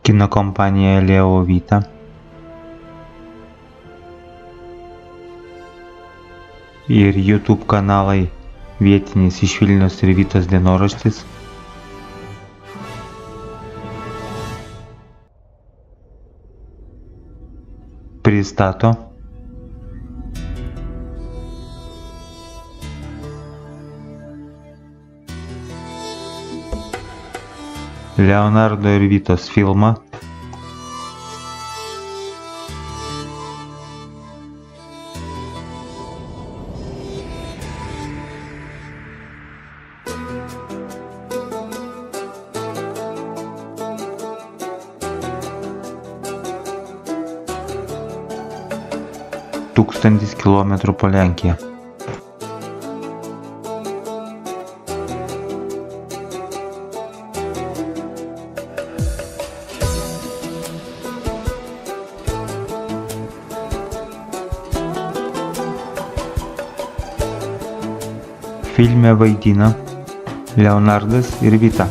Kino kompanija Leo Vita, ir YouTube kanalai Vietinis iš Vilniaus ir Vitos dienoraštis pristato Leonardo ir Vitos filmą Tūkstantis kilometrų po Lenkiją. Filme vaidina Leonardas ir Vita.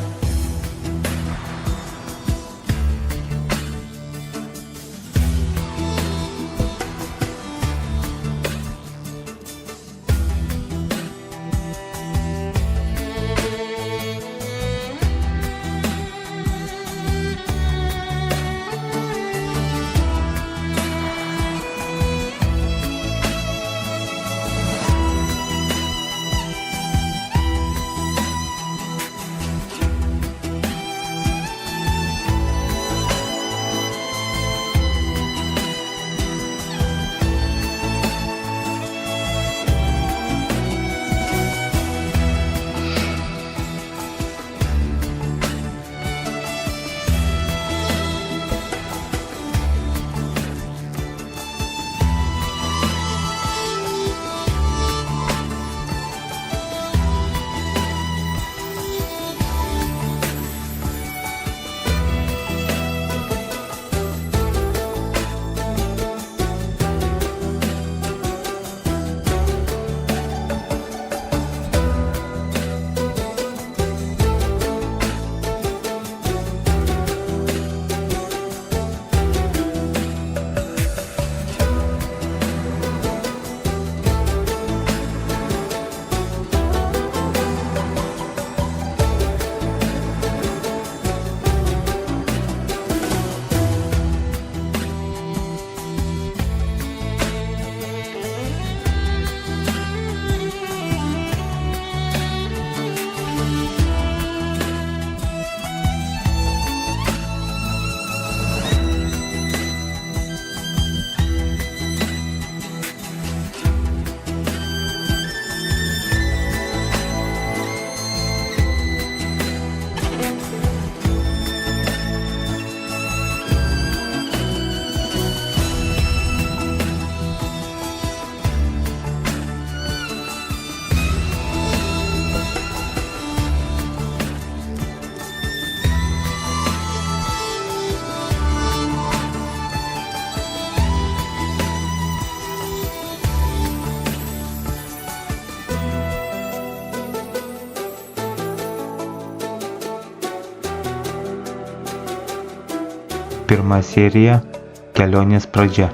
Pirma serija – kelionės pradžia.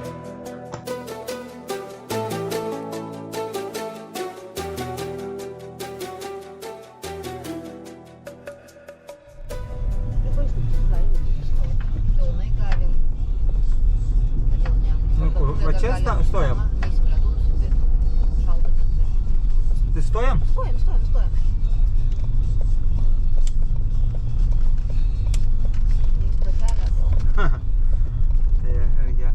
Va čia stojam? Tai stojam? Stojam. Tai reikia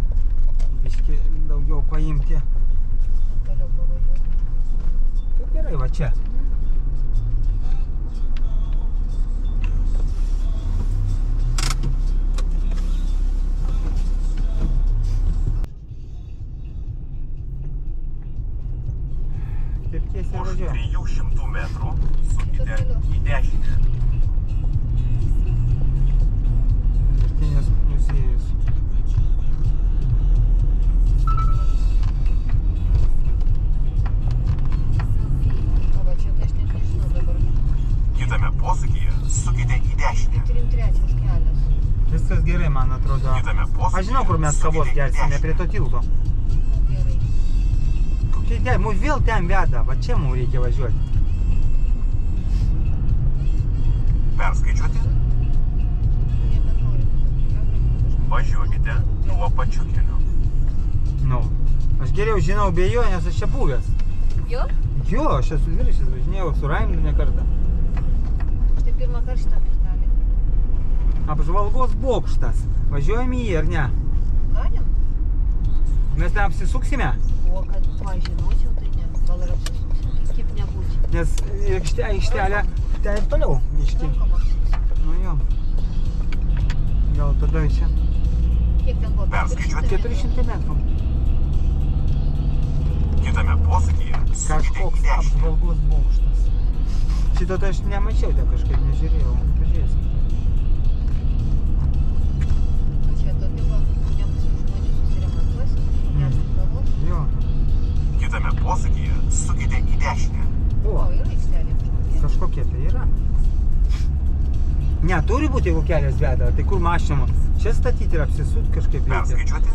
biškį daugiau paimti. Toliau pavažiuoti. Tai gerai, va čia. Taip tiesiai Už važiuoju. 300 metrų sukite į dešinę. Virtinės muziejus. O va čia tai aš net nežinau dabar. Kitame posūkyje sukite į dešinę. 3 trečias kelias. Viskas gerai, man atrodo. Kitame posūkyje. Aš žinau, kur mes kavos gersime, prie to tilto. Gerai. Kokie ten, mus vėl ten veda, va čia mums reikia važiuoti. Perskaičiuoti. Nebenoriu. Važiuokite tuo pačiu keliu. Nu, aš geriau žinau be jo, nes aš čia buvęs. Jo? Jo, aš esu viršis, važinėjau su Raimundu ne kartą. Aš tai pirmą kartą šitą miestelį. Apžvalgos bokštas. Važiuojam į jį, ar ne? Galim? Mes ten apsisuksime, O kad pažinočiau, tai ne. Gal ir apsisuksim. Kaip nebūti. nes aikštelė ten ir toliau biškį. Rankom apsisuksim. Nu jo. Gal tada čia Kiek ten buvo? Perskaičiuoti. 400 metrų. Kitame posūkyje sukite į Kažkoks dešinę. apžvalgos bokštas. Šito tai aš nemačiau, ten kažkaip nežiūrėjau. Pažiūrėsim. O čia to tipo nebus žmonių susiremontuosi? Gersim kavos? Jo. Kitame posūkyje sukite į dešinę. O, O, yra aikštelė kažkokia. kažkokia tai yra. Ne, turi būti, jeigu kelias veda. Tai kur mašinama? Čia statyti ir apsisūt kažkaip reikia. Perskaičiuoti.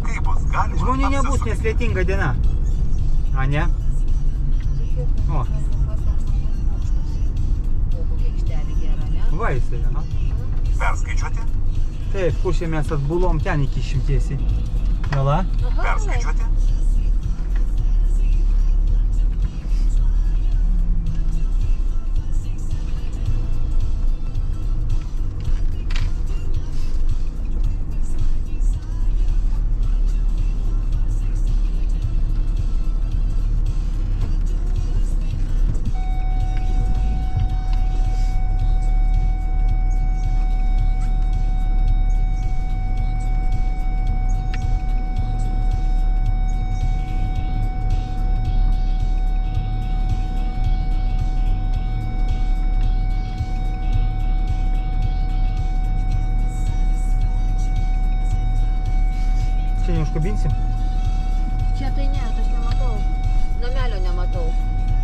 Kai bus galima Žmonių nebus, nes apsisukti. lietinga diena. A, ne? O. O, kokia aikštelė gera, ne? Va jisai, no? Perskaičiuoti. Taip, pušė mes atbulom ten iki šimtiesiai. Jala? Aha, Perskaičiuoti. Čia neužkabinsim? Čia tai ne, aš nematau. Namelio nematau.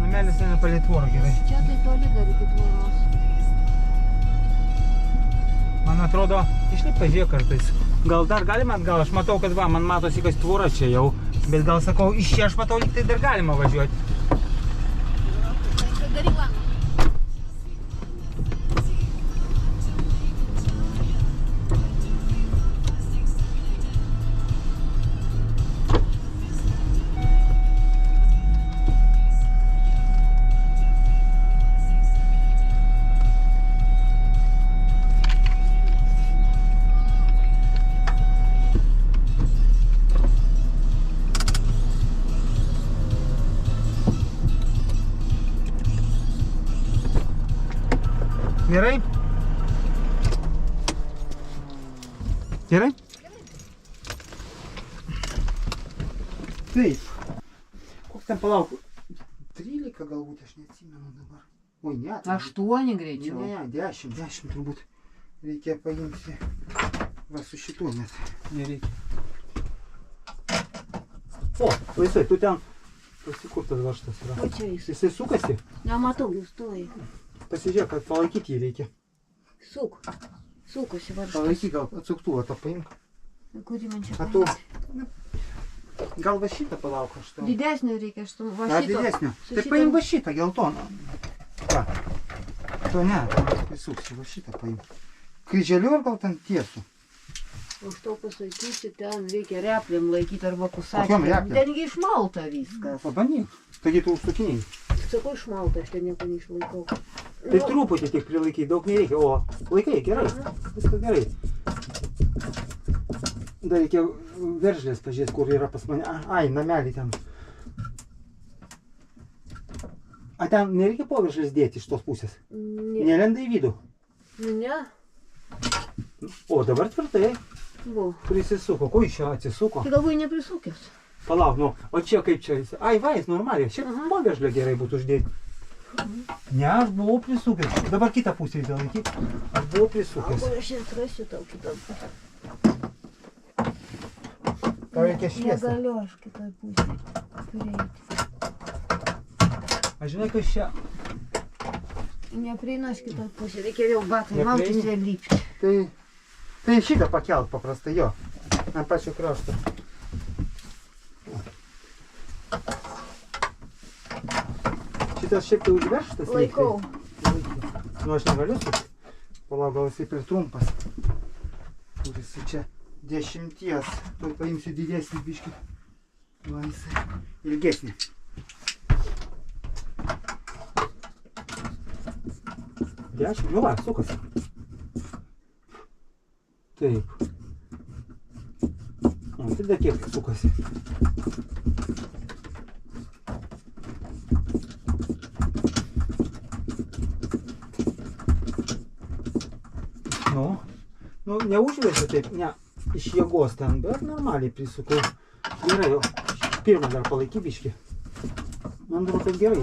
Namelis eina palei tvorą gerai. Čia tai toli dar iki tvoros. Man atrodo, išlip pažiūrėk kartais. Gal dar galima atgal? Aš matau, kad va, man matosi, kas tvora čia jau. Bet gal sakau, iš čia aš matau, lyg tai dar galima važiuoti. Daryk langą. Gerai? Gerai? Taip. Koks ten palauk? 13 galbūt, aš neatsimenu dabar. Oi, ne. 8 greičiau. Ne, 10 turbūt. Reikia paimti. Va, su šituo net nereikia. O, laisvai, tu ten pasikurtas vaštas yra. O čia jis. Jisai sukasi? Nematau, jūs stoji. Pasižiūrėk, kad palaikyti jį reikia. Suk. Sukosi varžtas. Palaikyk, gal atsuktuvą tą paimk. Kurį man čia A tu... paimti? Gal va šitą palauk aš tau. Didesnio reikia, aš tu va Ar šito. didesnio? Su Tai šito- paim va šitą geltoną. Va. To ne, prisuksi, va šitą paim. Kryželiu ar gal ten tiesų? Už to pasakyti, ten reikia replėm laikyti arba Kokiom pusačiam. replėm? Tengi išmalta viskas. Pabandyk. Taigi tu užsukiniai. Sakau išmalta, aš ten nieko neišlaikau. Tai truputį tik prilaikai, daug nereikia. O, laikai, gerai. Viskas gerai. Dar reikia veržlės pažiūrėti, kur yra pas mane. Ai, namelį ten. A, ten nereikia poveržlės dėti iš tos pusės? Ne. Nelenda į vidų. Nu ne. O, dabar tvirtai. Buvo. Prisisuko. Ko iš čia atsisuko? Tai galvoju neprisukęs. Palauk, nu, o čia kaip čia? Ai, va, jis normaliai. Čia Aha. poveržlė gerai būtų uždėti. Ne, aš buvau prisukęs. Dabar kitą pusę įdalaikyk. Aš buvau prisukęs. Gal aš atrasiu tau kitą pusę. Tau reikia šviesą. Negaliu aš kitoj pusėj prieiti. Aš žinai, kas čia. Neprieinu aš kitoj pusėj. Reikia vėl batai Neprieini? mautis ir lipti. Tai Tai šitą pakelt paprastai, jo. Ant pačio krašto. Šitas šiek tiek užverštas. Laikau. Nu, aš negaliu su. Palauk, gal jisai per trumpas. Kuris čia 10. Tuoj paimsiu didesnį biškį. Va, jisai ilgesnį. Dešimt, nu va, sukas. Taip. O, tai dar kiek sukasi. Nu, neužvesiu taip, ne, iš jėgos ten, bet normaliai prisukau. Gerai, jau, pirmą dar palaiky biškį. Man atrodo, kad gerai.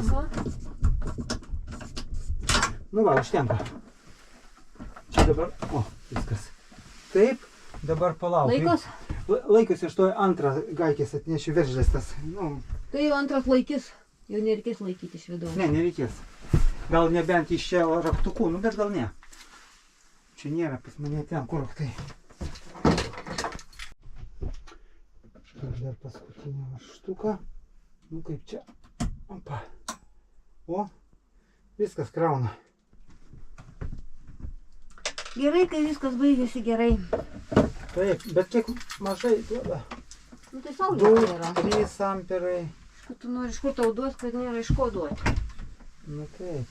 Nu va, užtenka. Čia dabar, o, viskas. Taip, dabar palauk. Laikos? Laikos, aš to antrą gaikės atnešiu veržlės tas. Nu, Tai jau antras laikys. Jau nereikės laikyti iš vidaus. ne, nereikės. Gal nebent iš čia raktukų, nu bet gal ne. Čia nėra pas mane ten, kur tai. Dar paskutinę štuką. Nu kaip čia. Opa. O, viskas krauna. Gerai, kai viskas baigėsi gerai. Taip, bet kiek mažai duoda. Nu tai saulė 2, yra. 3 amperai. Kad tu nori iš kur tau duos, kad nėra iš ko duoti. Nu taip.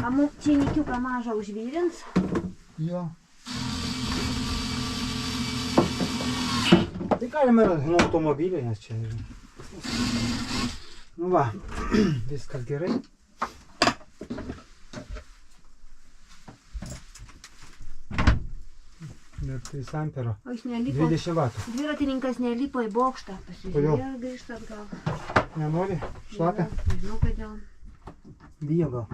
A mums čienikiuką mažą užvyrins. Jo. Tai galima ir nuo automobilio, nes čia yra. Nu va, viskas gerai. Dar 3 ampero. O jis nelipo. 20 vatų. Dviratininkas nelipo į bokštą. Pasižiūrėjo ir grįžta atgal. Nenori? Šlapia? Nežinau, kodėl. Bijo gal.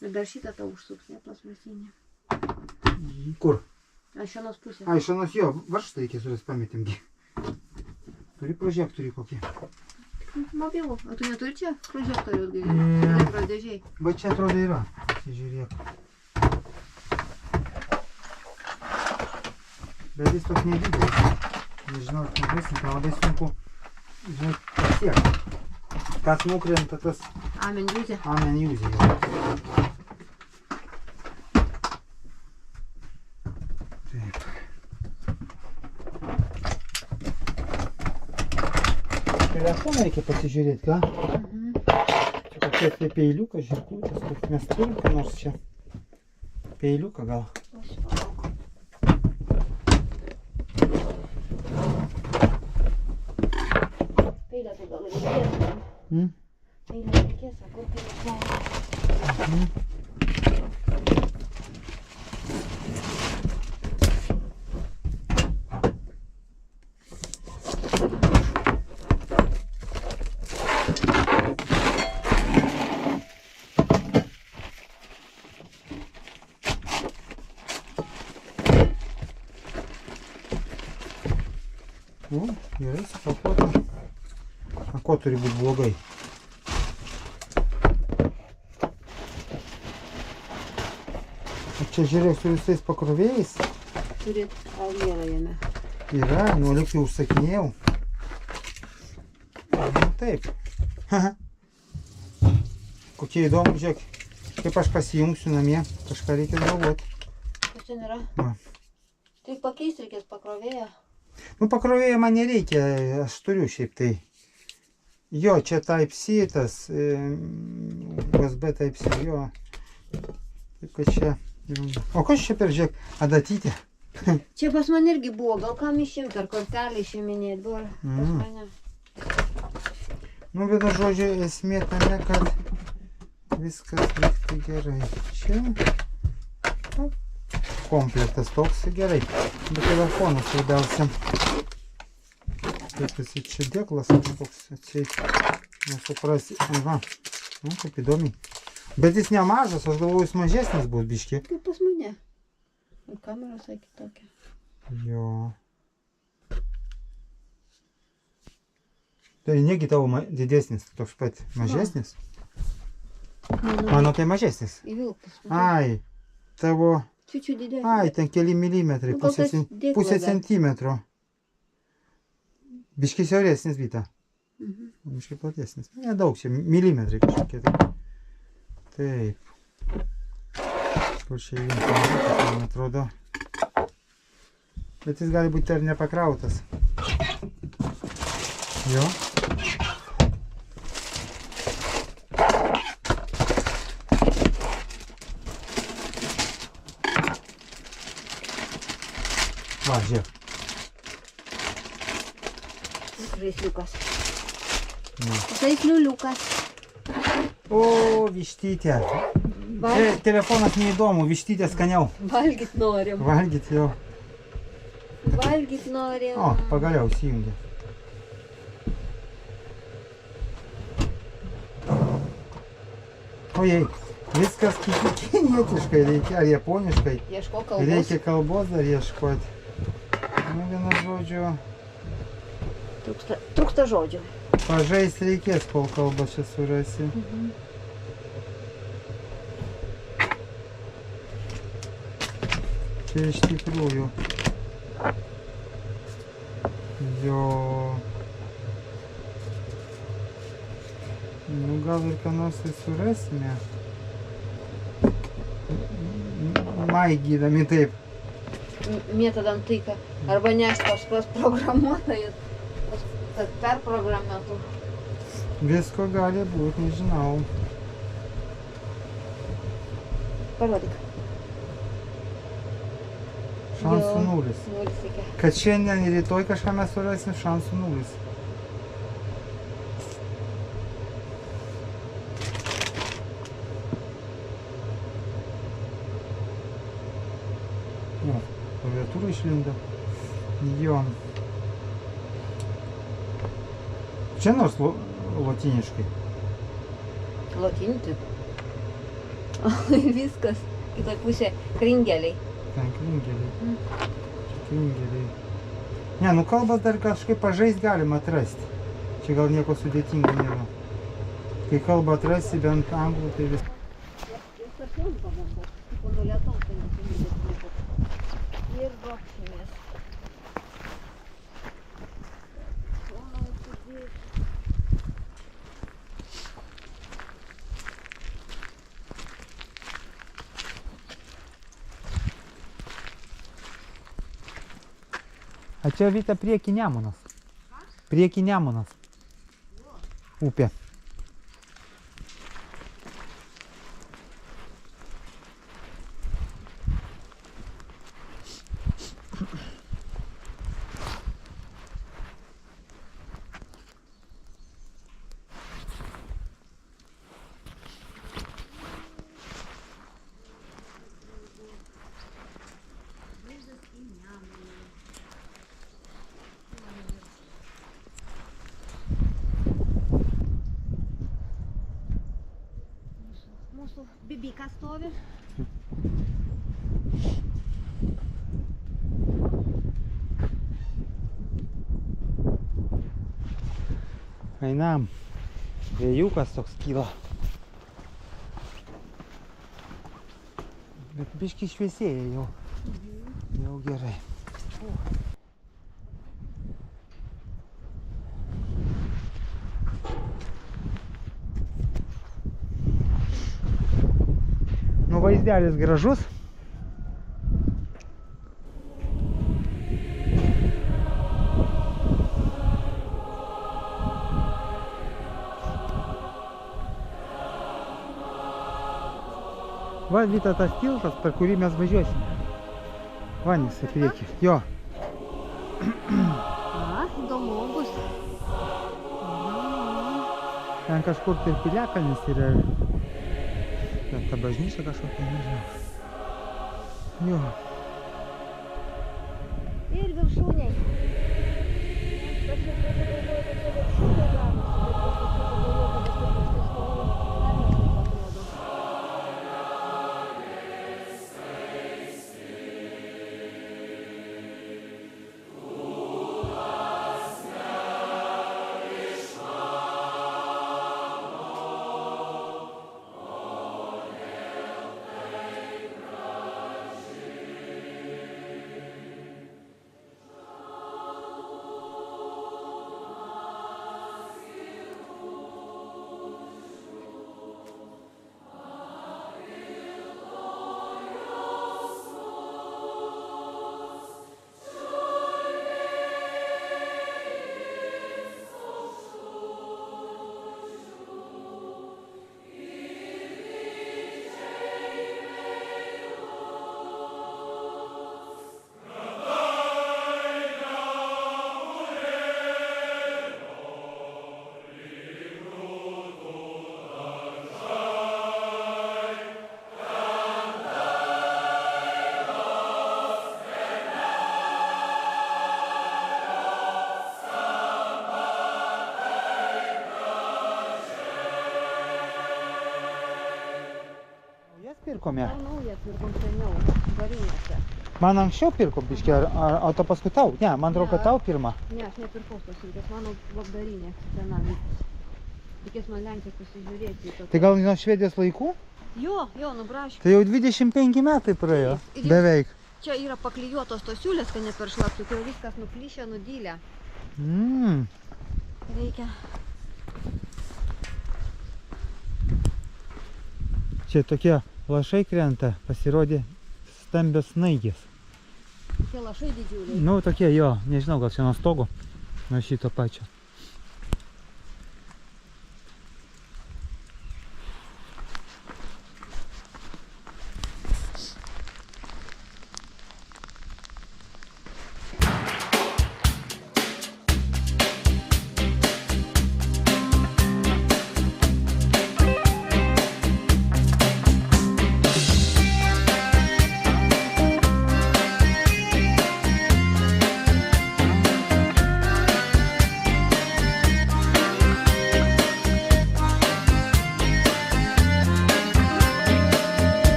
Ir dar šitą tau užsuks, ne plasmasinė. Kur? Iš vienos pusės. A, iš anos jo, varžtą reikės suris pametimgi. Turi prožektorių kokį. Mobilų. O tu neturi čia prožektorių Ne. laikrodėžiai? Va čia atrodo yra. Žiūrėk. Bet jis toks nedidelis. Nežinau, ar pamatysim, tai labai sunku, žinai, pasiekti. Kas nukrenta, tas Amen, jūzė. amen jūzė jau. Taip. Telefoną reikia pasižiūrėti, ką? Čia kokie tai peiliukas, žirkutės, kaip mes turim, ką nors čia. Peiliuką gal. Peilio tai gal reikės. Hmm? Peilio reikės, o kur peilio? Nu, gerai, supakuota. A ko turi būti blogai? O čia žiūrėk su visais pakrovėjais. Turit algerą jame. Yra, nu lyg jau užsakinėjau. Nu taip. Kokie įdomu, žiūrėk. Kaip aš pasijungsiu namie, kažką reikia galvoti. Kas ten yra? Va. Tai pakeisti reikės pakrovėją. Nu pakrovėjo man nereikia, aš turiu šiaip tai. Jo, čia Type-C tas, USB Type-C, jo. Taip kad čia. O kas čia per žiūrėk, adatytė? Čia pas man irgi buvo, gal kam išimti, ar kortelį išiminėti buvo pas mane. Nu, bet žodžiu, esmė tame, kad viskas liktų gerai. Čia komplektas toks gerai. Bet telefonas svarbiausia. Kaip jis čia dėklas kažkoks atseit. Nesuprasi. Aha. Nu, kaip įdomiai. Bet jis nemažas, aš galvoju, jis mažesnis bus biški. Kaip pas mane. Ir kamera visai kitokia. Jo. Tai negi tavo didesnis, toks pat mažesnis? Mano tai mažesnis. Įvilktas. Ai, tavo. Čiūčiu didesnis. Ai, ten keli milimetrai, Nu, gal tas dėklą pusė dar. centimetro. Biški siauresnis Vita. Mhm. Biški platesnis. Nedaug čia, milimetrai kažkokie. Taip. Kur čia įvinti, man atrodo. Bet jis gali būti ar nepakrautas. Jo. Va, žiūrėk. Žaisliukas. Nu. Žaisliuliukas. O, vištytė. Val... Telefonas neįdomu, vištytė skaniau. Valgyt norim. Valgyt jau. Valgyt norim. O, pagaliau įsijungė. Ojei, viskas kinietiškai reikia, ar japoniškai. Ieško kalbos. Reikia kalbos dar ieškoti. Nu, vienu žodžiu, Trūksta žodžių. pažaist reikės, kol kalbą čia surasi. Čia iš tikrųjų. Jo. Nu, gal ir ką nors ir surasime. Maigydami taip. Mėtadam tai, kad arba nešt kažkas programuotojas, kad perprogramuotų. Visko gali būti, nežinau. Parodyk. Šansų Jo. nulis. Nulis reikia. Kad šiandien ir rytoj kažką mes surasim, šansų nulis. O, klaviatūra išlindo. Jo. Čia nors lotyniškai. Lotynį taip. Viskas. Kitoj pusė kringeliai. Ten kringeliai. Čia kringeliai. Ne, nu kalbas dar kažkaip pažaist galima atrasti. Čia gal nieko sudėtingo nėra. Kai kalbą atrasi bent anglų, tai vis. Ir gopšimės. A čia Vita prieki Nemunas. Prieki Nemunas. Upė. Mūsų bibika stovi. Einam. Vėjukas toks kyla. Bet biški šviesėja jau. Jau gerai. Nu, vaizdelis gražus. Va, Vita, tas tiltas, per kurį mes važiuosime. Vanis į priekį. Jo. A, įdomu bus. Ten kažkur tai piliakalnis yra. Ten ta bažnyčia kažkokia, nežinau. Jo. Ir viršūniai. pirkome? Tau naują pirkom seniau, varinėse. Man anksčiau pirko biškį, ar to paskui tau? Ne, man atrodo, kad tau pirmą. Ne, aš nepirkau tos silkės, mano labdarinė sena vykus. Reikės man Lenkijos pasižiūrėti. Tai gal nuo Švedijos laikų? Jo, nubraškiu. Tai jau 25 metai praėjo. Ir- Beveik. Čia yra paklijuotos tos siūlės, kad neperšlaptų, kai jau viskas nuplyšę, nudylę. Mm. Reikia. Čia tokie lašai krenta, pasirodė stambios snaigės. Tie lašai didžiuliai. Nu, tokie jo, nežinau, gal čia nuo stogo, nuo šito pačio.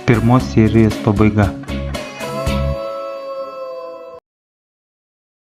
Pirmos serijos pabaiga.